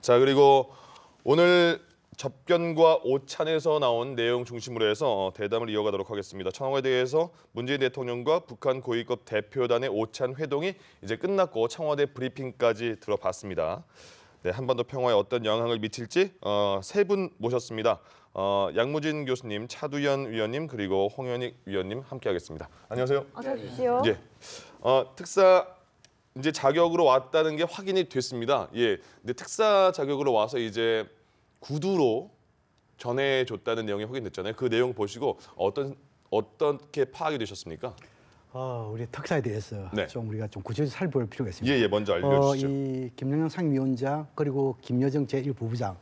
자, 그리고 오늘 접견과 오찬에서 나온 내용 중심으로 해서 대담을 이어가도록 하겠습니다. 청와대에 대해서 문재인 대통령과 북한 고위급 대표단의 오찬 회동이 이제 끝났고 청와대 브리핑까지 들어봤습니다. 네, 한반도 평화에 어떤 영향을 미칠지 세 분 모셨습니다. 양무진 교수님, 차두현 위원님, 그리고 홍현익 위원님 함께하겠습니다. 안녕하세요. 어서 오십시오. 예, 특사 이제 자격으로 왔다는 게 확인이 됐습니다. 예, 근데 특사 자격으로 와서 이제 구두로 전해줬다는 내용이 확인됐잖아요. 그 내용 보시고 어떻게 파악이 되셨습니까? 우리 특사에 대해서 네. 좀 우리가 좀 구체적으로 살펴볼 필요가 있습니다. 예, 먼저 알려주시죠. 이 김영남 상임위원장 그리고 김여정 제1부부장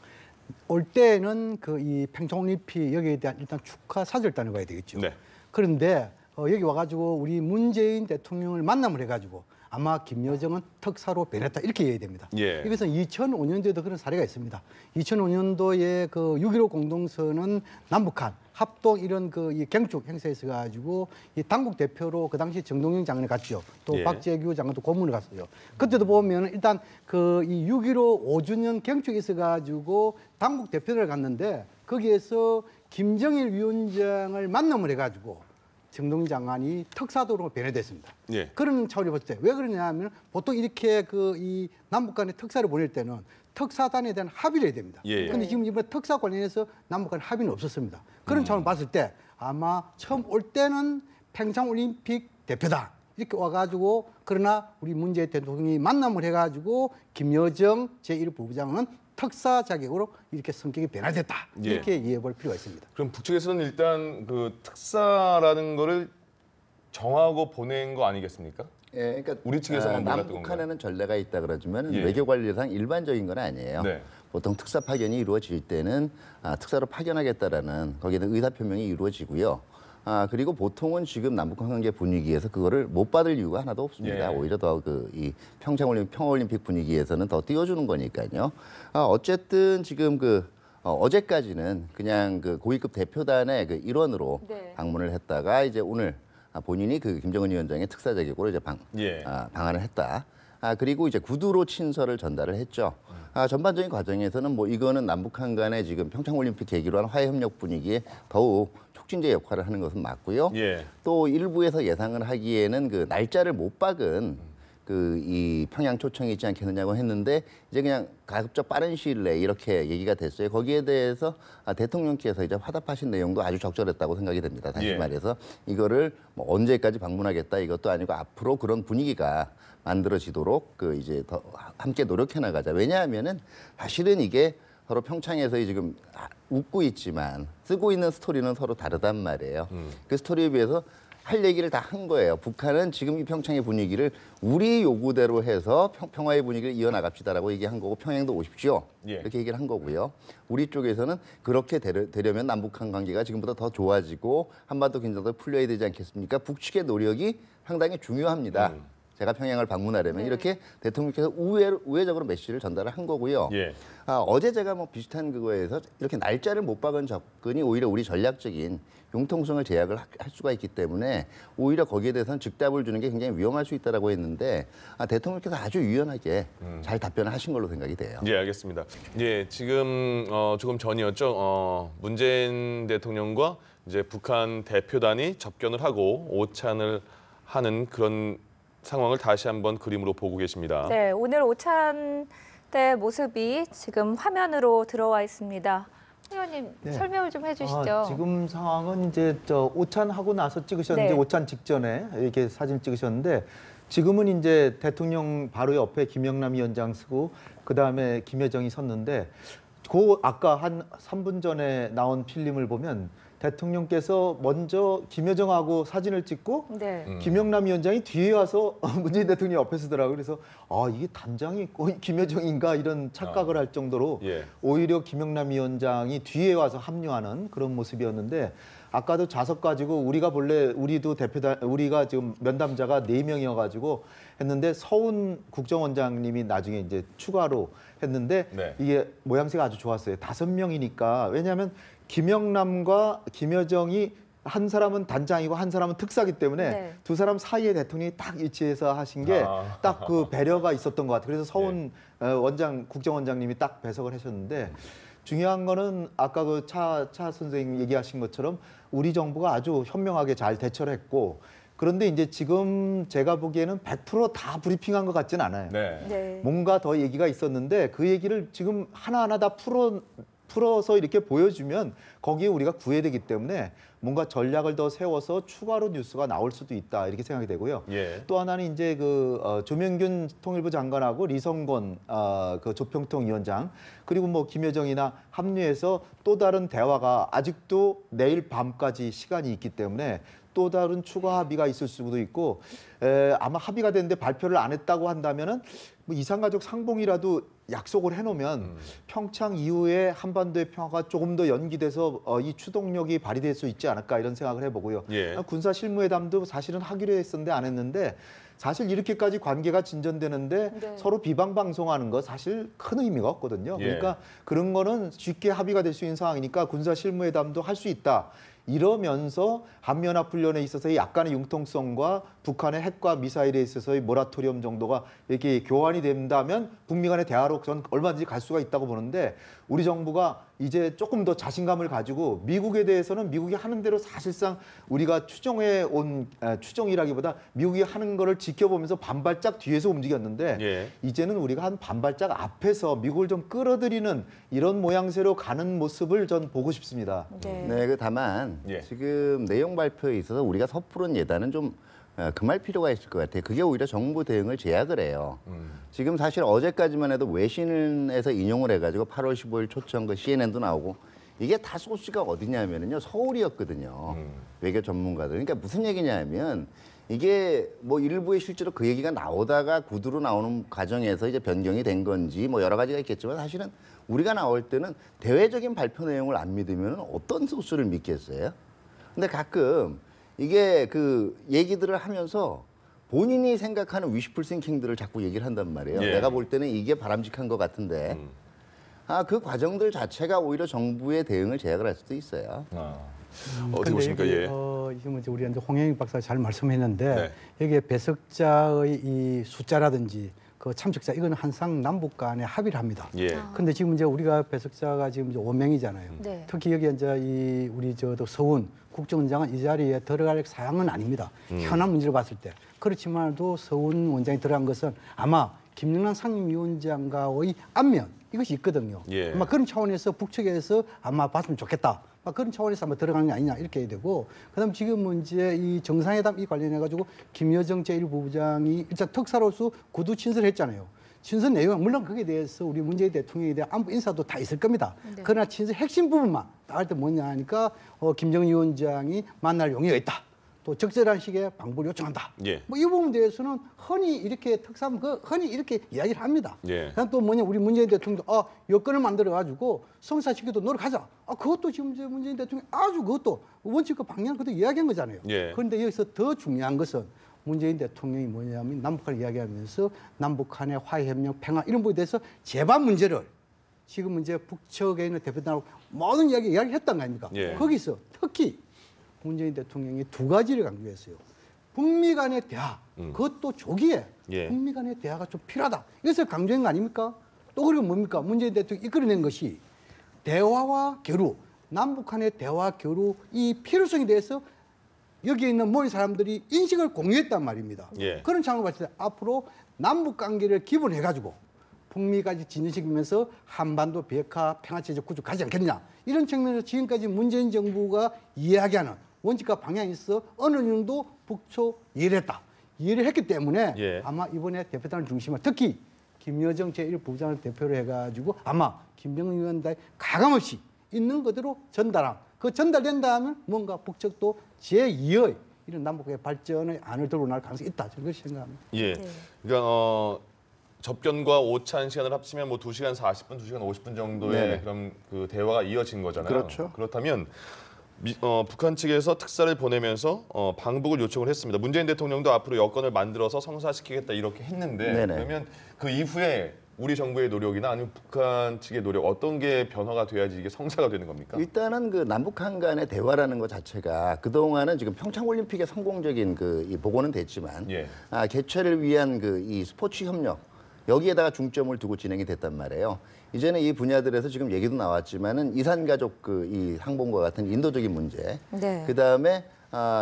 올 때는 그 이 평창올림픽 여기에 대한 일단 축하 사절을 따내가야 되겠죠. 네. 그런데 여기 와가지고 우리 문재인 대통령을 만남을 해가지고 아마 김여정은 특사로 변했다 이렇게 이해해야 됩니다. 예. 이것은 2005년도에도 그런 사례가 있습니다. 2005년도에 그 6.15 공동선언 남북한 합동 이런 그 이 경축 행사에 있어가지고 이 당국 대표로 그 당시 정동영 장관이 갔죠. 또 예. 박재규 장관도 고문을 갔어요. 그때도 보면 일단 그 이 6.15 5주년 경축에 있어가지고 당국 대표를 갔는데 거기에서 김정일 위원장을 만남을 해가지고 정동영 장관이 특사도로 변해됐습니다. 예. 그런 차원을 봤을 때 왜 그러냐면 보통 이렇게 그 이 남북 간의 특사를 보낼 때는 특사단에 대한 합의를 해야 됩니다. 예. 그런데 지금 이번에 특사 관련해서 남북 간 합의는 없었습니다. 그런 차원을 봤을 때 아마 처음 올 때는 평창올림픽 대표단 이렇게 와가지고 그러나 우리 문재인 대통령이 만남을 해가지고 김여정 제1부부장은 특사 자격으로 이렇게 성격이 변화됐다. 예. 이렇게 이해해볼 필요가 있습니다. 그럼 북측에서는 일단 그 특사라는 거를 정하고 보낸 거 아니겠습니까? 예, 그러니까 우리 측에서만 몰랐던 남북한에는 전례가 있다 그러지만 예. 외교 관리상 일반적인 건 아니에요. 네. 보통 특사 파견이 이루어질 때는 특사로 파견하겠다라는 거기에는 의사 표명이 이루어지고요. 그리고 보통은 지금 남북한 관계 분위기에서 그거를 못 받을 이유가 하나도 없습니다. 예. 오히려 더 그 이 평화올림픽 분위기에서는 더 띄워주는 거니까요. 어쨌든 지금 어제까지는 그냥 그 고위급 대표단의 그 일원으로 네. 방문을 했다가 이제 오늘 본인이 그 김정은 위원장의 특사 자격으로 이제 방한을 했다. 그리고 이제 구두로 친서를 전달을 했죠. 전반적인 과정에서는 뭐 이거는 남북한 간의 지금 평창올림픽 계기로 한 화해협력 분위기에 더욱 촉진제 역할을 하는 것은 맞고요. 예. 또 일부에서 예상을 하기에는 그 날짜를 못 박은 그 이 평양 초청이 있지 않겠느냐고 했는데 이제 그냥 가급적 빠른 시일 내에 이렇게 얘기가 됐어요. 거기에 대해서 대통령께서 이제 화답하신 내용도 아주 적절했다고 생각이 됩니다. 다시 예. 말해서 이거를 뭐 언제까지 방문하겠다 이것도 아니고 앞으로 그런 분위기가 만들어지도록 그 이제 더 함께 노력해 나가자. 왜냐하면은 사실은 이게 서로 평창에서 지금 웃고 있지만 쓰고 있는 스토리는 서로 다르단 말이에요. 그 스토리에 비해서 할 얘기를 다 한 거예요. 북한은 지금 이 평창의 분위기를 우리 요구대로 해서 평화의 분위기를 이어나갑시다라고 얘기한 거고 평양도 오십시오. 예. 이렇게 얘기를 한 거고요. 우리 쪽에서는 그렇게 되려면 남북한 관계가 지금보다 더 좋아지고 한반도 긴장도 풀려야 되지 않겠습니까? 북측의 노력이 상당히 중요합니다. 제가 평양을 방문하려면 네. 이렇게 대통령께서 우회적으로 메시지를 전달을 한 거고요. 예. 어제 제가 뭐 비슷한 그거에서 이렇게 날짜를 못 박은 접근이 오히려 우리 전략적인 융통성을 제약을 할 수가 있기 때문에 오히려 거기에 대해서는 즉답을 주는 게 굉장히 위험할 수 있다라고 했는데 대통령께서 아주 유연하게 잘 답변을 하신 걸로 생각이 돼요. 예, 알겠습니다. 예, 지금 조금 전이었죠. 문재인 대통령과 이제 북한 대표단이 접견을 하고 오찬을 하는 그런 상황을 다시 한번 그림으로 보고 계십니다. 네, 오늘 오찬 때 모습이 지금 화면으로 들어와 있습니다. 의원님 네. 설명을 좀 해주시죠. 지금 상황은 이제 오찬하고 나서 찍으셨는데 네. 오찬 직전에 이렇게 사진 찍으셨는데 지금은 이제 대통령 바로 옆에 김영남 위원장 쓰고 그 다음에 김여정이 섰는데 그 아까 한 3분 전에 나온 필름을 보면 대통령께서 먼저 김여정하고 사진을 찍고 네. 김영남 위원장이 뒤에 와서 문재인 대통령이 옆에 서더라고요. 그래서 이게 단장이 김여정인가 이런 착각을 할 정도로 예. 오히려 김영남 위원장이 뒤에 와서 합류하는 그런 모습이었는데 아까도 좌석 가지고 우리가 본래 우리도 우리가 지금 면담자가 4명이어가지고 했는데 서훈 국정원장님이 나중에 이제 추가로 했는데 네. 이게 모양새가 아주 좋았어요. 5명이니까 왜냐하면 김영남과 김여정이 한 사람은 단장이고 한 사람은 특사기 때문에 네. 두 사람 사이에 대통령이 딱 위치해서 하신 게 딱 그 배려가 있었던 것 같아요. 그래서 서훈 국정원장님이 딱 배석을 하셨는데 중요한 거는 아까 그 차 선생님 얘기하신 것처럼 우리 정부가 아주 현명하게 잘 대처를 했고 그런데 이제 지금 제가 보기에는 100%다 브리핑한 것 같진 않아요. 네. 네. 뭔가 더 얘기가 있었는데 그 얘기를 지금 하나하나 다 풀어서 이렇게 보여주면 거기에 우리가 구애되기 때문에 뭔가 전략을 더 세워서 추가로 뉴스가 나올 수도 있다 이렇게 생각이 되고요. 예. 또 하나는 이제 조명균 통일부 장관하고 리성건 그 조평통위원장 그리고 뭐 김여정이나 합류해서 또 다른 대화가 아직도 내일 밤까지 시간이 있기 때문에 또 다른 추가 합의가 있을 수도 있고 아마 합의가 됐는데 발표를 안 했다고 한다면은 뭐 이산가족 상봉이라도 약속을 해놓으면 평창 이후에 한반도의 평화가 조금 더 연기돼서 이 추동력이 발휘될 수 있지 않을까 이런 생각을 해보고요. 예. 군사 실무회담도 사실은 하기로 했었는데 안 했는데 사실 이렇게까지 관계가 진전되는데 네. 서로 비방 방송하는 거 사실 큰 의미가 없거든요. 예. 그러니까 그런 거는 쉽게 합의가 될 수 있는 상황이니까 군사 실무회담도 할 수 있다. 이러면서 한미연합훈련에 있어서의 약간의 융통성과 북한의 핵과 미사일에 있어서의 모라토리엄 정도가 이렇게 교환이 된다면 북미 간의 대화로 전 얼마든지 갈 수가 있다고 보는데 우리 정부가 이제 조금 더 자신감을 가지고 미국에 대해서는 미국이 하는 대로 사실상 우리가 추정이라기보다 미국이 하는 거를 지켜보면서 반발짝 뒤에서 움직였는데 예. 이제는 우리가 한 반발짝 앞에서 미국을 좀 끌어들이는 이런 모양새로 가는 모습을 전 보고 싶습니다. 네. 네, 다만 예. 지금 내용 발표에 있어서 우리가 섣부른 예단은 좀 금할 필요가 있을 것 같아요. 그게 오히려 정부 대응을 제약을 해요. 지금 사실 어제까지만 해도 외신에서 인용을 해가지고 8월 15일 초청 그 CNN도 나오고 이게 다 소스가 어디냐면요 서울이었거든요. 외교 전문가들. 그러니까 무슨 얘기냐면 이게 뭐 일부에 실제로 그 얘기가 나오다가 구두로 나오는 과정에서 이제 변경이 된 건지 뭐 여러 가지가 있겠지만 사실은 우리가 나올 때는 대외적인 발표 내용을 안 믿으면 어떤 소스를 믿겠어요? 근데 가끔 이게 그 얘기들을 하면서 본인이 생각하는 위시풀 싱킹들을 자꾸 얘기를 한단 말이에요. 예. 내가 볼 때는 이게 바람직한 것 같은데 그 과정들 자체가 오히려 정부의 대응을 제약을 할 수도 있어요. 어떻게 근데 보십니까? 여기, 예. 지금 이제 우리 이제 홍영익 박사가 잘 말씀했는데 네. 여기에 배석자의 이 숫자라든지 그 참석자 이거는 항상 남북 간에 합의를 합니다. 예. 근데 지금 이제 우리가 배석자가 지금 이제 5명이잖아요. 네. 특히 여기 이제 우리 서훈 국정원장은 이 자리에 들어갈 사항은 아닙니다. 현안 문제를 봤을 때. 그렇지만도 서훈 원장이 들어간 것은 아마 김영란 상임위원장과의 안면 이것이 있거든요. 예. 아마 그런 차원에서 북측에서 아마 봤으면 좋겠다. 그런 차원에서 아마 들어가는 게 아니냐 이렇게 해야 되고, 그다음 지금 이제 이 정상회담 이 관련해 가지고 김여정 제1부부장이 일단 특사로서 구두 친서했잖아요. 친서 내용 물론 거기에 대해서 우리 문재인 대통령에 대한 안보 인사도 다 있을 겁니다. 네. 그러나 친서 핵심 부분만 나갈 때 뭐냐 하니까 김정은 위원장이 만날 용의가 있다. 또 적절한 시기에 방북을 요청한다. 예. 뭐 이 부분에 대해서는 흔히 이렇게 흔히 이렇게 이야기를 합니다. 예. 그다음 또 뭐냐 우리 문재인 대통령도 여건을 만들어 가지고 성사시키도 노력하자. 그것도 지금 이제 문재인 대통령이 아주 그것도 원칙과 방향 그것도 이야기한 거잖아요. 예. 그런데 여기서 더 중요한 것은 문재인 대통령이 뭐냐면 남북한을 이야기하면서 남북한의 화해협력, 평화 이런 부분에 대해서 제반 문제를 지금 이제 북측에 있는 대표단하고 모든 이야기했던 거 아닙니까? 예. 거기서 특히 문재인 대통령이 두 가지를 강조했어요. 북미 간의 대화, 그것도 조기에 예. 북미 간의 대화가 좀 필요하다. 이것을 강조한 거 아닙니까? 또 그리고 뭡니까? 문재인 대통령이 이끌어낸 것이 대화와 교류, 남북한의 대화, 교류 이 필요성에 대해서 여기에 있는 모든 사람들이 인식을 공유했단 말입니다. 예. 그런 상황을 봤을 때 앞으로 남북 관계를 기본해가지고 북미까지 진전시키면서 한반도 비핵화 평화체제 구축 가지 않겠냐. 이런 측면에서 지금까지 문재인 정부가 이야기하는 원칙과 방향이 있어 어느 정도 북초 이해를 했다. 이해를 했기 때문에 예. 아마 이번에 대표단을 중심으로 특히 김여정 제1부부장을 대표로 해가지고 아마 김정은 위원장이 가감없이 있는 그대로 전달함. 그 전달된다면 뭔가 북측도 제2의 이런 남북의 발전의 안을 들고 나올 가능성이 있다. 저는 그렇게 생각합니다. 예. 네. 그러니까 접견과 오찬 시간을 합치면 뭐 2시간 40분, 2시간 50분 정도의 네네. 그런 그 대화가 이어진 거잖아요. 그렇죠. 그렇다면 북한 측에서 특사를 보내면서 방북을 요청을 했습니다. 문재인 대통령도 앞으로 여건을 만들어서 성사시키겠다 이렇게 했는데 네네. 그러면 그 이후에 우리 정부의 노력이나 아니면 북한 측의 노력 어떤 게 변화가 돼야지 이게 성사가 되는 겁니까? 일단은 그 남북한 간의 대화라는 것 자체가 그동안은 지금 평창 올림픽의 성공적인 이 보고는 됐지만 예. 개최를 위한 이 스포츠 협력 여기에다가 중점을 두고 진행이 됐단 말이에요. 이제는 이 분야들에서 지금 얘기도 나왔지만은 이산가족 이 항공과 같은 인도적인 문제, 네. 그다음에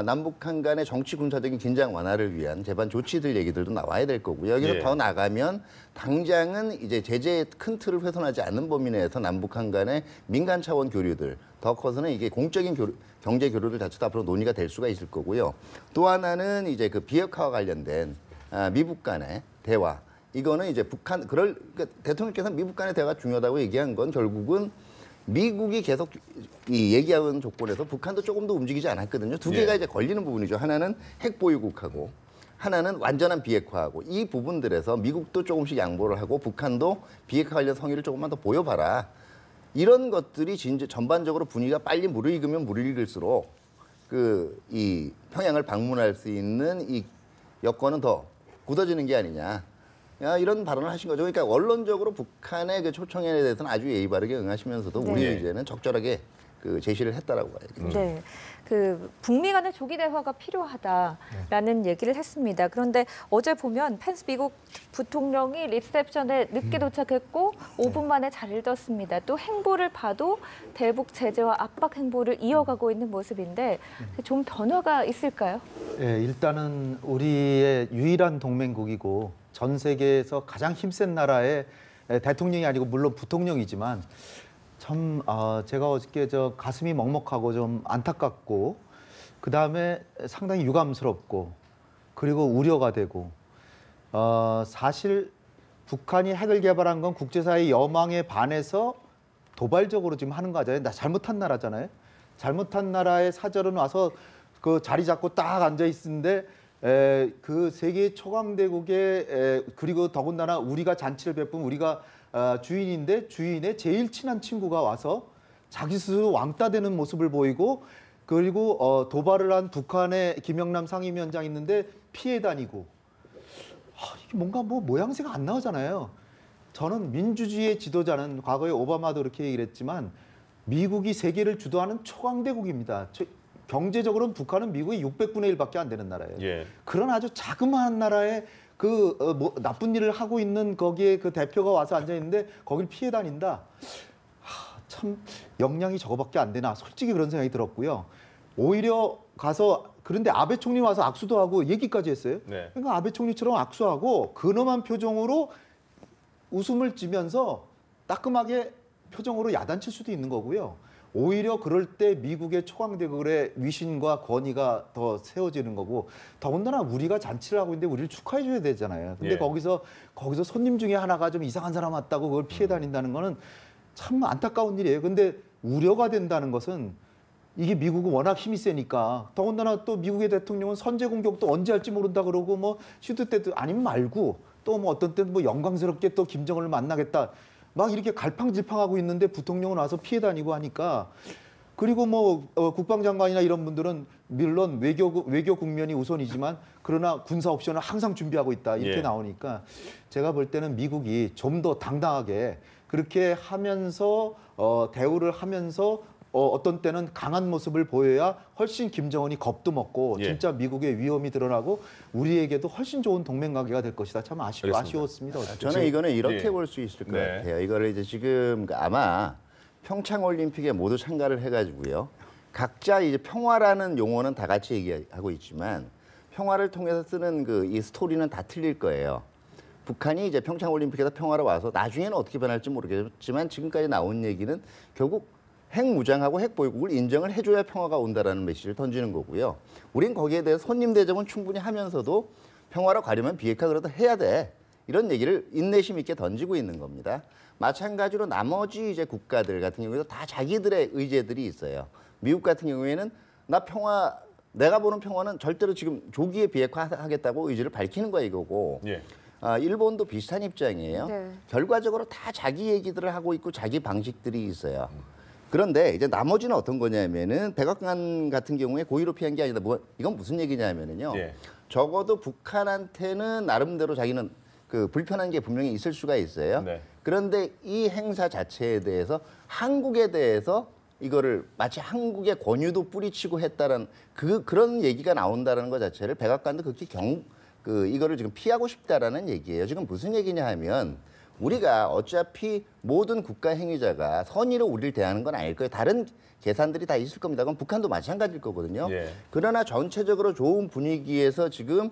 남북한 간의 정치 군사적인 긴장 완화를 위한 제반 조치들 얘기들도 나와야 될 거고요. 여기서 예. 더 나가면 당장은 이제 제재의 큰 틀을 훼손하지 않는 범위 내에서 남북한 간의 민간 차원 교류들 더 커서는 이게 공적인 경제 교류들 자체도 앞으로 논의가 될 수가 있을 거고요. 또 하나는 이제 그 비핵화와 관련된 미북 간의 대화. 이거는 이제 그러니까 대통령께서 미북 간의 대화가 중요하다고 얘기한 건 결국은 미국이 계속 이 얘기하는 조건에서 북한도 조금 더 움직이지 않았거든요. 두 개가 예. 이제 걸리는 부분이죠. 하나는 핵 보유국하고 하나는 완전한 비핵화하고 이 부분들에서 미국도 조금씩 양보를 하고 북한도 비핵화 관련 성의를 조금만 더 보여봐라. 이런 것들이 전반적으로 분위기가 빨리 무르익으면 무르익을수록 이 평양을 방문할 수 있는 이 여건은 더 굳어지는 게 아니냐. 이런 발언을 하신 거죠. 그러니까 원론적으로 북한의 그 초청에 대해서는 아주 예의 바르게 응하시면서도 네. 우리 의제는 적절하게 제시를 했다라고 봐야겠죠. 네, 북미 간의 조기 대화가 필요하다라는 얘기를 했습니다. 그런데 어제 보면 펜스 미국 부통령이 리셉션에 늦게 도착했고 5분 만에 자리를 떴습니다. 또 행보를 봐도 대북 제재와 압박 행보를 이어가고 있는 모습인데 좀 변화가 있을까요? 예, 일단은 우리의 유일한 동맹국이고 전 세계에서 가장 힘센 나라의 대통령이 아니고 물론 부통령이지만 참 제가 어저께 가슴이 먹먹하고 좀 안타깝고 그다음에 상당히 유감스럽고 그리고 우려가 되고 사실 북한이 핵을 개발한 건 국제사회 여망에 반해서 도발적으로 지금 하는 거잖아요. 잘못한 나라잖아요. 잘못한 나라의 사절은 와서 그 자리 잡고 딱 앉아 있는데 그 세계 초강대국의 그리고 더군다나 우리가 잔치를 베푼 우리가 주인인데 주인의 제일 친한 친구가 와서 자기 스스로 왕따 되는 모습을 보이고 그리고 도발을 한 북한의 김영남 상임위원장 있는데 피해 다니고 이게 뭔가 모양새가 안 나오잖아요. 저는 민주주의의 지도자는 과거에 오바마도 그렇게 얘기를 했지만 미국이 세계를 주도하는 초강대국입니다. 경제적으로는 북한은 미국의 600분의 1밖에 안 되는 나라예요. 예. 그런 아주 자그마한 나라에 나쁜 일을 하고 있는 거기에 그 대표가 와서 앉아 있는데 거길 피해 다닌다. 참 역량이 저거밖에 안 되나 솔직히 그런 생각이 들었고요. 오히려 가서 그런데 아베 총리 와서 악수도 하고 얘기까지 했어요. 네. 그러니까 아베 총리처럼 악수하고 근엄한 표정으로 웃음을 지면서 따끔하게 표정으로 야단칠 수도 있는 거고요. 오히려 그럴 때 미국의 초강대국의 위신과 권위가 더 세워지는 거고 더군다나 우리가 잔치를 하고 있는데 우리를 축하해 줘야 되잖아요. 근데 예. 거기서 손님 중에 하나가 좀 이상한 사람 왔다고 그걸 피해 다닌다는 거는 참 안타까운 일이에요. 근데 우려가 된다는 것은 이게 미국은 워낙 힘이 세니까 더군다나 또 미국의 대통령은 선제 공격도 언제 할지 모른다 그러고 슈트 때도 아니면 말고 또 어떤 때는 영광스럽게 또 김정은을 만나겠다. 막 이렇게 갈팡질팡하고 있는데 부통령은 와서 피해 다니고 하니까 그리고 국방장관이나 이런 분들은 물론 외교 국면이 우선이지만 그러나 군사 옵션을 항상 준비하고 있다 이렇게 예. 나오니까 제가 볼 때는 미국이 좀 더 당당하게 그렇게 하면서 대우를 하면서 어떤 때는 강한 모습을 보여야 훨씬 김정은이 겁도 먹고 예. 진짜 미국의 위험이 드러나고 우리에게도 훨씬 좋은 동맹 관계가 될 것이다. 참 알겠습니다. 아쉬웠습니다. 저는 이거는 이렇게 예. 볼 수 있을 것 네. 같아요. 이거를 이제 지금 아마 평창 올림픽에 모두 참가를 해가지고요. 각자 이제 평화라는 용어는 다 같이 얘기하고 있지만 평화를 통해서 쓰는 이 스토리는 다 틀릴 거예요. 북한이 이제 평창 올림픽에서 평화로 와서 나중에는 어떻게 변할지 모르겠지만 지금까지 나온 얘기는 결국 핵 무장하고 핵 보유국을 인정을 해줘야 평화가 온다라는 메시지를 던지는 거고요. 우린 거기에 대해서 손님 대접은 충분히 하면서도 평화로 가려면 비핵화 그래도 해야 돼. 이런 얘기를 인내심 있게 던지고 있는 겁니다. 마찬가지로 나머지 이제 국가들 같은 경우에도 다 자기들의 의제들이 있어요. 미국 같은 경우에는 내가 보는 평화는 절대로 지금 조기에 비핵화하겠다고 의지를 밝히는 거야 이거고. 예. 일본도 비슷한 입장이에요. 네. 결과적으로 다 자기 얘기들을 하고 있고 자기 방식들이 있어요. 그런데 이제 나머지는 어떤 거냐면은 백악관 같은 경우에 고의로 피한 게 아니다. 이건 무슨 얘기냐면은요. 예. 적어도 북한한테는 나름대로 자기는 그 불편한 게 분명히 있을 수가 있어요. 네. 그런데 이 행사 자체에 대해서 한국에 대해서 이거를 마치 한국의 권유도 뿌리치고 했다는 그런 얘기가 나온다는 것 자체를 백악관도 그렇게 이거를 지금 피하고 싶다라는 얘기예요. 지금 무슨 얘기냐 하면 우리가 어차피 모든 국가 행위자가 선의로 우리를 대하는 건 아닐 거예요. 다른 계산들이 다 있을 겁니다. 그건 북한도 마찬가지일 거거든요. 예. 그러나 전체적으로 좋은 분위기에서 지금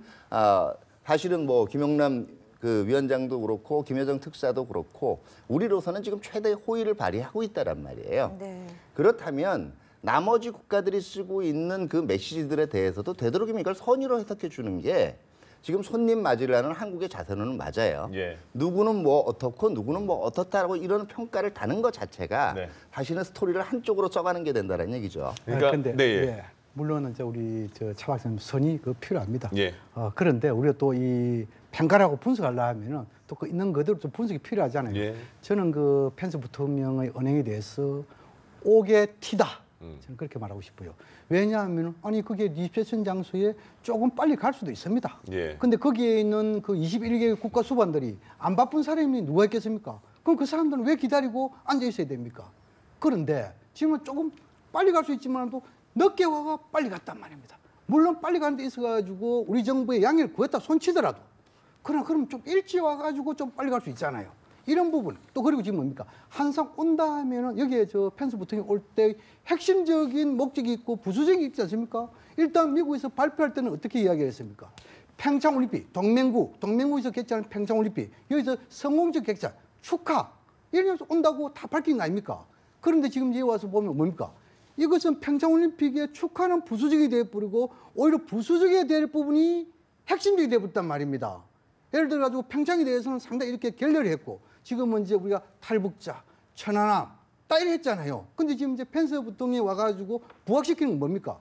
사실은 뭐 김영남 그 위원장도 그렇고 김여정 특사도 그렇고 우리로서는 지금 최대 호의를 발휘하고 있다란 말이에요. 네. 그렇다면 나머지 국가들이 쓰고 있는 그 메시지들에 대해서도 되도록이면 이걸 선의로 해석해 주는 게 지금 손님 맞으려는 한국의 자세는 맞아요. 예. 누구는 뭐 어떻고 누구는 뭐 어떻다라고 이런 평가를 다는 것 자체가 네. 사실은 스토리를 한쪽으로 써가는 게 된다는 얘기죠. 그러니까 근데 네, 예. 예, 물론 이제 우리 차 박사님 선이 필요합니다. 예. 그런데 우리가 또 이 평가라고 분석하려면은 또 그 있는 그대로 좀 분석이 필요하잖아요. 예. 저는 그 펜스 부통령의 언행에 대해서 옥의 티다. 저는 그렇게 말하고 싶어요. 왜냐하면 아니 그게 리셉션 장소에 조금 빨리 갈 수도 있습니다. 예. 근데 거기에 있는 그 21개 국가 수반들이 안 바쁜 사람이 누가 있겠습니까? 그럼 그 사람들은 왜 기다리고 앉아 있어야 됩니까? 그런데 지금은 조금 빨리 갈 수 있지만도 늦게 와가 빨리 갔단 말입니다. 물론 빨리 가는 데 있어가지고 우리 정부의 양해를 구했다 손치더라도 그러나 그럼 좀 일찍 와가지고 좀 빨리 갈 수 있잖아요. 이런 부분 또 그리고 지금 뭡니까? 항상 온다 하면은 여기에 펜스 부통령이 올 때 핵심적인 목적이 있고 부수적이 있지 않습니까? 일단 미국에서 발표할 때는 어떻게 이야기를 했습니까? 평창올림픽 동맹국에서 개최하는 평창올림픽 여기서 성공적 개최 축하 이러면서 온다고 다 밝힌 거 아닙니까? 그런데 지금 여기 와서 보면 뭡니까? 이것은 평창올림픽의 축하는 부수적이 되어버리고 오히려 부수적이 될 부분이 핵심적이 되어버렸단 말입니다. 예를 들어가지고 평창에 대해서는 상당히 이렇게 결렬을 했고 지금은 이제 우리가 탈북자, 천안함 딱 이렇게 했잖아요. 근데 지금 이제 펜스 부통령이 와가지고 부각시키는 건 뭡니까?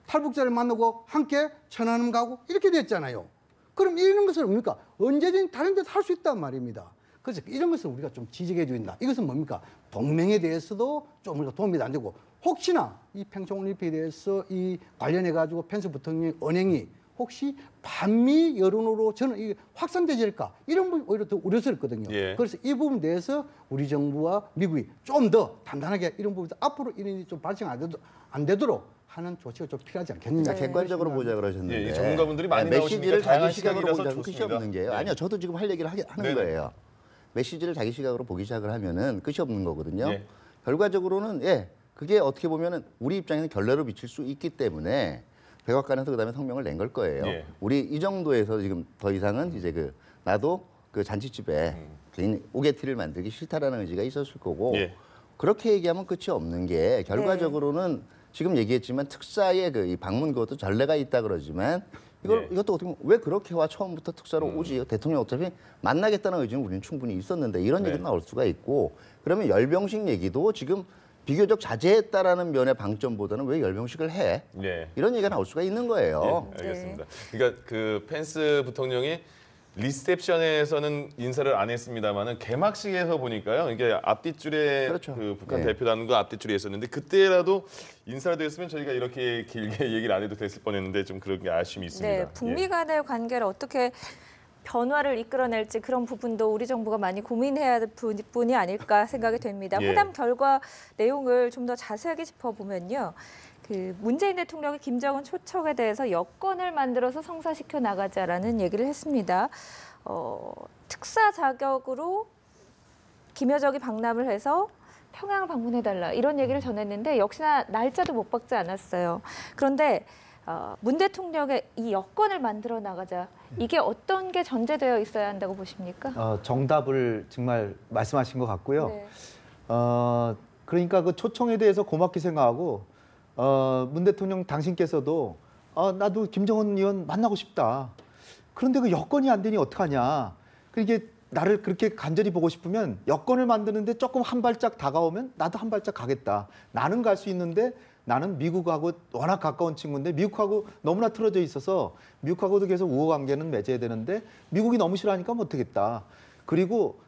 탈북자를 만나고 함께 천안함 가고 이렇게 됐잖아요. 그럼 이런 것은 뭡니까? 언제든 다른 데도 할 수 있단 말입니다. 그래서 이런 것을 우리가 좀 지적해 준다. 이것은 뭡니까? 동맹에 대해서도 좀 우리가 도움이 안 되고 혹시나 이 평창올림픽에 대해서 이 관련해가지고 펜스 부통령의 언행이 혹시 반미 여론으로 저는 이게 확산되지 않을까 이런 부분이 오히려 더 우려스럽거든요. 예. 그래서 이 부분에 대해서 우리 정부와 미국이 좀 더 단단하게 이런 부분에서 앞으로 이런 일이 좀 발생 안 되도록 하는 조치가 좀 필요하지 않겠느냐. 자, 객관적으로 보자 그러셨는데 예, 이 전문가분들이 많이 메시지를 나오시니까 다양한 자기 시각으로 시각이라서 보자면 끝이 좋습니다. 없는 게요. 예. 아니요, 저도 지금 할 얘기를 하는 네네. 거예요. 메시지를 자기 시각으로 보기 시작을 하면은 끝이 없는 거거든요. 예. 결과적으로는 그게 어떻게 보면은 우리 입장에서 결례로 미칠 수 있기 때문에 백악관에서 그다음에 성명을 낸 걸 거예요. 예. 우리 이 정도에서 지금 더 이상은 이제 나도 그 잔치집에 개인 오게티를 만들기 싫다라는 의지가 있었을 거고 예. 그렇게 얘기하면 끝이 없는 게 결과적으로는 지금 얘기했지만 특사의 이 방문 그것도 전례가 있다 그러지만 이것도 어떻게 보면 왜 그렇게 와 처음부터 특사로 오지 대통령 어차피 만나겠다는 의지는 우리는 충분히 있었는데 이런 얘기도 나올 수가 있고 그러면 열병식 얘기도 지금 비교적 자제했다라는 면의 방점보다는 왜 열병식을 해? 예. 이런 얘기가 나올 수가 있는 거예요. 예, 알겠습니다. 그러니까 그 펜스 부통령이 리셉션에서는 인사를 안 했습니다만은 개막식에서 보니까요. 이게 앞뒷줄에 그렇죠. 그 북한 네. 대표단과 앞뒷줄에 있었는데 그때라도 인사를 드렸으면 저희가 이렇게 길게 얘기를 안 해도 됐을 뻔했는데 좀 그런 게 아쉬움이 있습니다. 네, 북미 간의 관계를 어떻게 변화를 이끌어낼지 그런 부분도 우리 정부가 많이 고민해야 할 부분이 아닐까 생각이 됩니다. 예. 회담 결과 내용을 좀 더 자세하게 짚어보면요. 그 문재인 대통령이 김정은 초청에 대해서 여건을 만들어서 성사시켜 나가자라는 얘기를 했습니다. 특사 자격으로 김여정이 방남을 해서 평양을 방문해달라 이런 얘기를 전했는데 역시나 날짜도 못 박지 않았어요. 그런데 문 대통령의 이 여건을 만들어 나가자 이게 어떤 게 전제되어 있어야 한다고 보십니까? 정답을 정말 말씀하신 것 같고요. 네. 그러니까 그 초청에 대해서 고맙게 생각하고 문 대통령 당신께서도 나도 김정은 의원 만나고 싶다. 그런데 그 여건이 안 되니 어떡하냐. 그게 나를 그렇게 간절히 보고 싶으면 여건을 만드는데 조금 한 발짝 다가오면 나도 한 발짝 가겠다. 나는 갈 수 있는데 나는 미국하고 워낙 가까운 친구인데 미국하고 너무나 틀어져 있어서 미국하고도 계속 우호관계는 맺어야 되는데 미국이 너무 싫어하니까 못하겠다. 그리고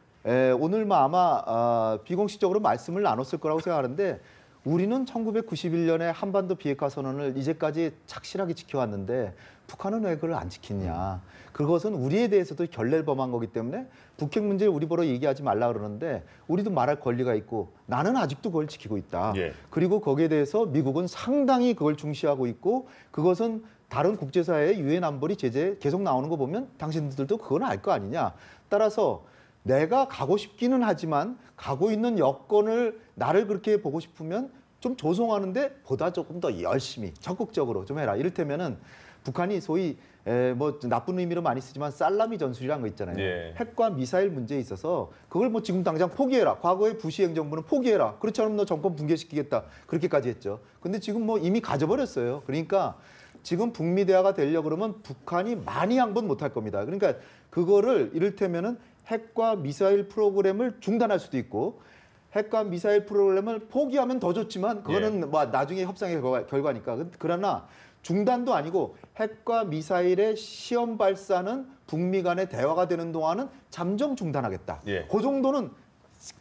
오늘 아마 비공식적으로 말씀을 나눴을 거라고 생각하는데 우리는 1991년에 한반도 비핵화 선언을 이제까지 착실하게 지켜왔는데 북한은 왜 그걸 안 지키냐. 그것은 우리에 대해서도 결례를 범한 거기 때문에 북핵 문제를 우리 보러 얘기하지 말라 그러는데 우리도 말할 권리가 있고 나는 아직도 그걸 지키고 있다. 예. 그리고 거기에 대해서 미국은 상당히 그걸 중시하고 있고 그것은 다른 국제사회의 유엔 안보리 제재 계속 나오는 거 보면 당신들도 그건 알 거 아니냐. 따라서 내가 가고 싶기는 하지만 가고 있는 여건을 나를 그렇게 보고 싶으면 좀 조성하는데 보다 조금 더 열심히 적극적으로 좀 해라. 이를테면은 북한이 소위 뭐 나쁜 의미로 많이 쓰지만 살라미 전술이라는 거 있잖아요. 예. 핵과 미사일 문제에 있어서 그걸 뭐 지금 당장 포기해라. 과거의 부시 행정부는 포기해라. 그렇지 않으면 너 정권 붕괴시키겠다. 그렇게까지 했죠. 근데 지금 뭐 이미 가져버렸어요. 그러니까 지금 북미 대화가 되려고 그러면 북한이 많이 양보는 못할 겁니다. 그러니까 그거를 이를테면은 핵과 미사일 프로그램을 중단할 수도 있고 핵과 미사일 프로그램을 포기하면 더 좋지만 그거는 뭐 나중에 협상의 결과니까. 그러나 중단도 아니고 핵과 미사일의 시험 발사는 북미 간의 대화가 되는 동안은 잠정 중단하겠다. 예. 그 정도는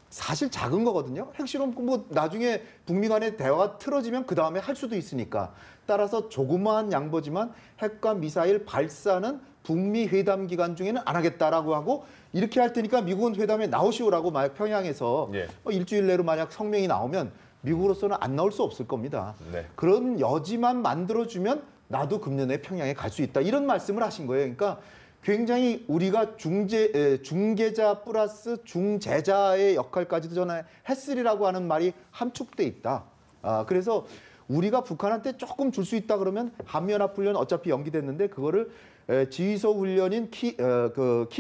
사실 작은 거거든요. 핵실험 뭐 나중에 북미 간의 대화가 틀어지면 그 다음에 할 수도 있으니까. 따라서 조그마한 양보지만 핵과 미사일 발사는 북미 회담 기간 중에는 안 하겠다라고 하고 이렇게 할 테니까 미국은 회담에 나오시오라고 만약 평양에서 예. 일주일 내로 만약 성명이 나오면 미국으로서는 안 나올 수 없을 겁니다. 네. 그런 여지만 만들어주면 나도 금년에 평양에 갈 수 있다. 이런 말씀을 하신 거예요. 그러니까 굉장히 우리가 중개자 플러스 중재자의 역할까지도 저는 했으리라고 하는 말이 함축돼 있다. 그래서 우리가 북한한테 조금 줄 수 있다 그러면 한미연합훈련 어차피 연기됐는데 그거를 지휘소 훈련인 키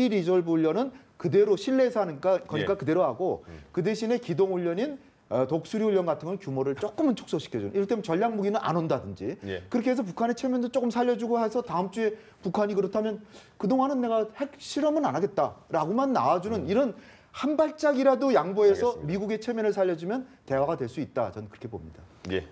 리졸브 훈련은 그대로 실내에서 하니까 거니까 예. 그대로 하고 그 대신에 기동 훈련인 독수리 훈련 같은 건 규모를 조금은 축소시켜주는. 이를테면 전략 무기는 안 온다든지. 예. 그렇게 해서 북한의 체면도 조금 살려주고 해서 다음 주에 북한이 그렇다면 그동안은 내가 핵 실험은 안 하겠다라고만 나와주는 이런 한 발짝이라도 양보해서 알겠습니다. 미국의 체면을 살려주면 대화가 될 수 있다. 저는 그렇게 봅니다. 예.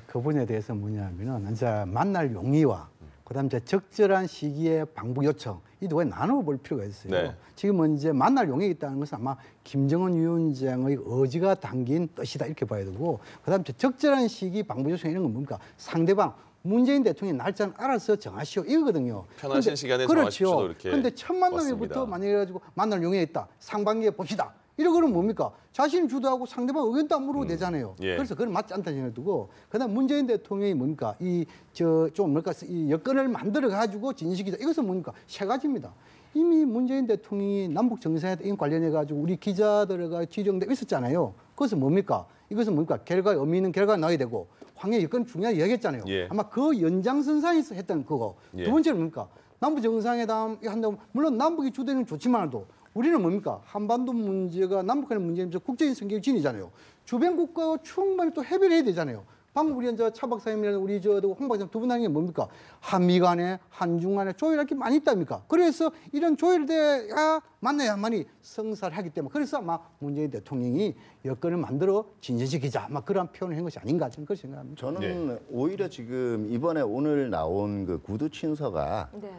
그 부분에 대해서 뭐냐면은 이제 만날 용의와 그다음 이제 적절한 시기에 방북 요청 이 두 가지 나눠 볼 필요가 있어요. 네. 지금은 이제 만날 용의가 있다는 것은 아마 김정은 위원장의 의지가 담긴 뜻이다 이렇게 봐야 되고 그다음 이제 적절한 시기 방북 요청 이런 건 뭡니까? 상대방 문재인 대통령의 날짜는 알아서 정하시오 이거거든요. 편하신 근데 시간에 그렇죠. 정하십시오, 이렇게 근데 첫 만남에부터 왔습니다. 만약에 가지고 만날 용의가 있다. 상반기에 봅시다. 이런 거는 뭡니까? 자신이 주도하고 상대방 의견도 안 물어도 되잖아요. 예. 그래서 그건 맞지 않다는 생각이 두고 그다음 문재인 대통령이 뭡니까? 이 여건을 만들어 가지고 진식이다. 이것은 뭡니까? 세 가지입니다. 이미 문재인 대통령이 남북 정상회담 관련해 가지고 우리 기자들과 지정돼 있었잖아요. 그것은 뭡니까? 이것은 뭡니까? 의미 있는 결과가 나와야 되고 황해 여건 중요하게 얘기했잖아요. 예. 아마 그 연장선상에서 했던 그거. 예. 두 번째는 뭡니까? 남북 정상회담 한다면 물론 남북이 주도는 좋지만도 우리는 뭡니까? 한반도 문제가 남북한의 문제이면서 국제적인 성격이 지니잖아요. 주변 국가와 충분히 또 협의를 해야 되잖아요. 방금 우리 차 박사님이랑 우리 홍 박사님 두 분 하는 게 뭡니까? 한미 간에 한중 간에 조율할 게 많이 있답니까? 그래서 이런 조율돼야 만나야만이 성사를 하기 때문에 그래서 아마 문재인 대통령이 여건을 만들어 진전시키자 아마 그런 표현을 한 것이 아닌가 저는 그렇게 생각합니다. 저는 오히려 지금 이번에 오늘 나온 그 구두 친서가 네.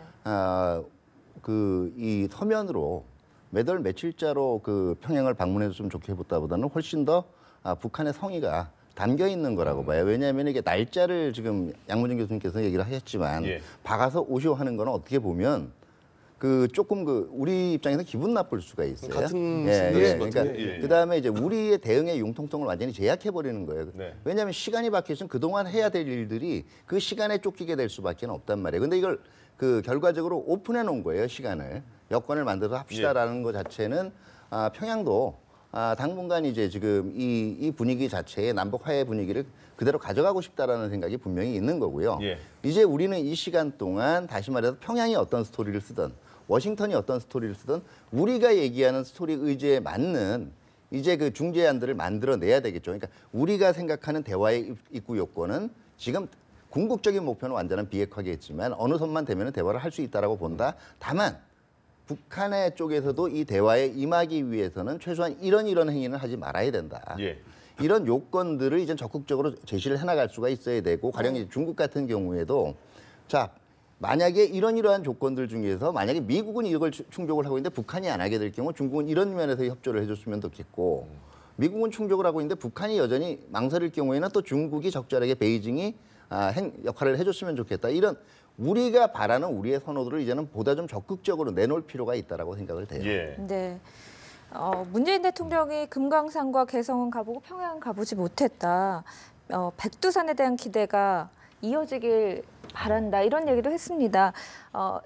이 서면으로 몇 월 며칠자로 그 평양을 방문해서 좀 좋게 보다보다는 훨씬 더 북한의 성의가 담겨 있는 거라고 봐요. 왜냐하면 이게 날짜를 지금 양문정 교수님께서 얘기를 하셨지만 예. 박아서 오시오 하는 거는 어떻게 보면 조금 우리 입장에서 기분 나쁠 수가 있어요. 같은 예, 생각이신 것 그러니까 같아요. 예. 그다음에 이제 우리의 대응의 융통성을 완전히 제약해 버리는 거예요. 네. 왜냐하면 시간이 박혀있으면 그동안 해야 될 일들이 그 시간에 쫓기게 될 수밖에 없단 말이에요. 근데 이걸 결과적으로 오픈해 놓은 거예요, 시간을. 여건을 만들어서 합시다라는 것 자체는 평양도 당분간 이제 지금 이 분위기 자체의 남북 화해 분위기를 그대로 가져가고 싶다라는 생각이 분명히 있는 거고요. 예. 이제 우리는 이 시간 동안 다시 말해서 평양이 어떤 스토리를 쓰든 워싱턴이 어떤 스토리를 쓰든 우리가 얘기하는 스토리 의지에 맞는 이제 그 중재안들을 만들어내야 되겠죠. 그러니까 우리가 생각하는 대화의 입구 요건은 지금 궁극적인 목표는 완전한 비핵화겠지만 어느 선만 되면 대화를 할 수 있다라고 본다. 다만 북한의 쪽에서도 이 대화에 임하기 위해서는 최소한 이런 행위는 하지 말아야 된다. 예. 이런 요건들을 이제 적극적으로 제시를 해나갈 수가 있어야 되고 가령 이제 중국 같은 경우에도 자 만약에 이러한 조건들 중에서 만약에 미국은 이걸 충족을 하고 있는데 북한이 안 하게 될 경우 중국은 이런 면에서 협조를 해줬으면 좋겠고 미국은 충족을 하고 있는데 북한이 여전히 망설일 경우에는 또 중국이 적절하게 베이징이 역할을 해줬으면 좋겠다. 이런 우리가 바라는 우리의 선호도를 이제는 보다 좀 적극적으로 내놓을 필요가 있다라고 생각을 해요. 예. 네. 문재인 대통령이 금강산과 개성은 가보고 평양 가보지 못했다. 백두산에 대한 기대가 이어지길 바란다. 이런 얘기도 했습니다.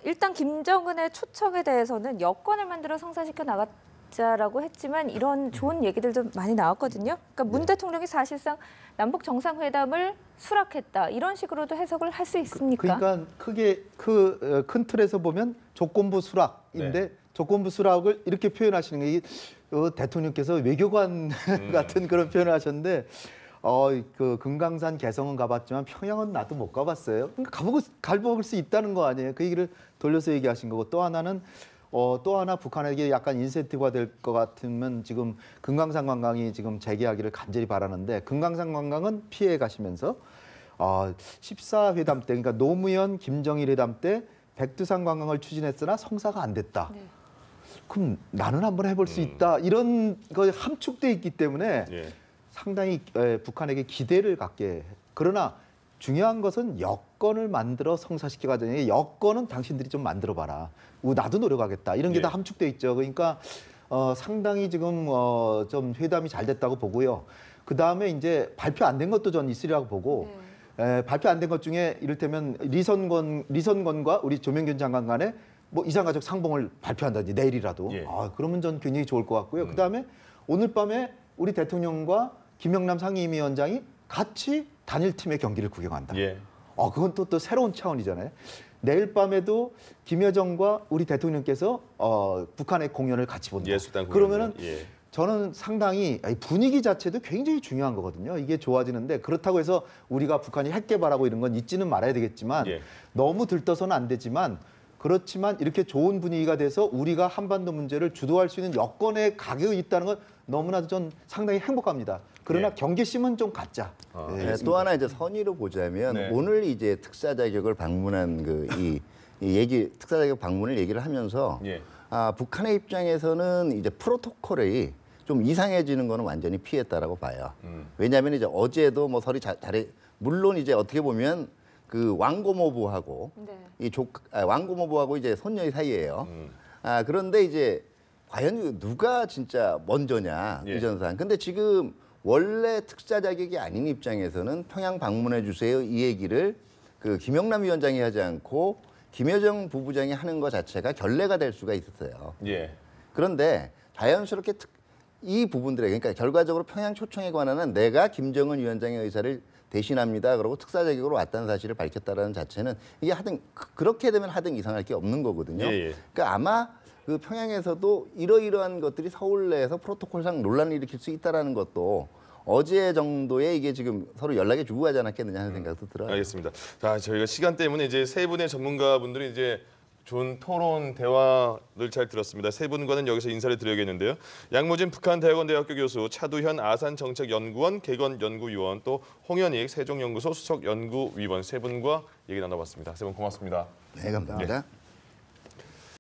일단 김정은의 초청에 대해서는 여건을 만들어 성사시켜 나가자라고 했지만 이런 좋은 얘기들도 많이 나왔거든요. 그러니까 문 대통령이 사실상 남북 정상회담을 수락했다. 이런 식으로도 해석을 할 수 있습니까? 그러니까 크게 큰 틀에서 보면 조건부 수락인데 네. 조건부 수락을 이렇게 표현하시는 게 대통령께서 외교관 같은 그런 표현을 하셨는데 그 금강산 개성은 가봤지만 평양은 나도 못 가봤어요. 그러니까 가볼 수 있다는 거 아니에요. 그 얘기를 돌려서 얘기하신 거고 또 하나는 또 하나 북한에게 약간 인센티브가 될 것 같으면 지금 금강산 관광이 지금 재개하기를 간절히 바라는데 금강산 관광은 피해 가시면서 14회담 때 그러니까 노무현 김정일 회담 때 백두산 관광을 추진했으나 성사가 안 됐다. 네. 그럼 나는 한번 해볼 수 있다. 이런 거 함축돼 있기 때문에 예. 상당히 북한에게 기대를 갖게 해. 그러나 중요한 것은 여건을 만들어 성사시켜 가자니 여건은 당신들이 좀 만들어 봐라. 나도 노력하겠다. 이런 게 다 예. 함축돼 있죠. 그러니까 상당히 지금 좀 회담이 잘 됐다고 보고요. 그 다음에 이제 발표 안 된 것도 전 있으리라고 보고 발표 안 된 것 중에 이를테면 리선건과 우리 조명균 장관 간에 뭐 이산가족 상봉을 발표한다든지 내일이라도 예. 그러면 전 굉장히 좋을 것 같고요. 그 다음에 오늘 밤에 우리 대통령과 김영남 상임위원장이 같이 단일팀의 경기를 구경한다. 예. 그건 또 새로운 차원이잖아요. 내일 밤에도 김여정과 우리 대통령께서 북한의 공연을 같이 본다. 예술단 그러면은 공연이요. 예. 저는 상당히 분위기 자체도 굉장히 중요한 거거든요. 이게 좋아지는데 그렇다고 해서 우리가 북한이 핵 개발하고 이런 건 잊지는 말아야 되겠지만 예. 너무 들떠서는 안 되지만 그렇지만 이렇게 좋은 분위기가 돼서 우리가 한반도 문제를 주도할 수 있는 여건에 가게 있다는 건 너무나도 전 상당히 행복합니다. 그러나 예. 경계심은 좀 갖자. 네, 또 하나 이제 선의로 보자면 네. 오늘 이제 특사 자격을 방문한 이 특사 자격 방문을 얘기를 하면서 예. 북한의 입장에서는 이제 프로토콜이 좀 이상해지는 거는 완전히 피했다라고 봐요. 왜냐하면 이제 어제도 뭐 설이 잘해 물론 이제 어떻게 보면 그 왕고모부하고 네. 왕고모부하고 이제 손녀의 사이예요. 그런데 이제 과연 누가 진짜 먼저냐 예. 위전상. 근데 지금 원래 특사 자격이 아닌 입장에서는 평양 방문해 주세요 이 얘기를 그 김영남 위원장이 하지 않고 김여정 부부장이 하는 것 자체가 결례가 될 수가 있었어요. 예. 그런데 자연스럽게 이 부분들에 그러니까 결과적으로 평양 초청에 관한은 내가 김정은 위원장의 의사를 대신합니다. 그러고 특사 자격으로 왔다는 사실을 밝혔다라는 자체는 이게 하등 그렇게 되면 하등 이상할 게 없는 거거든요. 예, 예. 그러니까 아마 그 평양에서도 이러이러한 것들이 서울 내에서 프로토콜상 논란을 일으킬 수 있다라는 것도 어제 정도에 이게 지금 서로 연락이 주고 가지 않았겠느냐 하는 생각도 들어요. 알겠습니다. 자, 저희가 시간 때문에 이제 세 분의 전문가분들이 이제 좋은 토론 대화를 잘 들었습니다. 세 분과는 여기서 인사를 드려야겠는데요. 양무진 북한대학원대학교 교수, 차두현 아산정책연구원 개건연구위원, 또 홍현익 세종연구소 수석연구위원 세 분과 얘기 나눠봤습니다. 세 분 고맙습니다. 네, 감사합니다.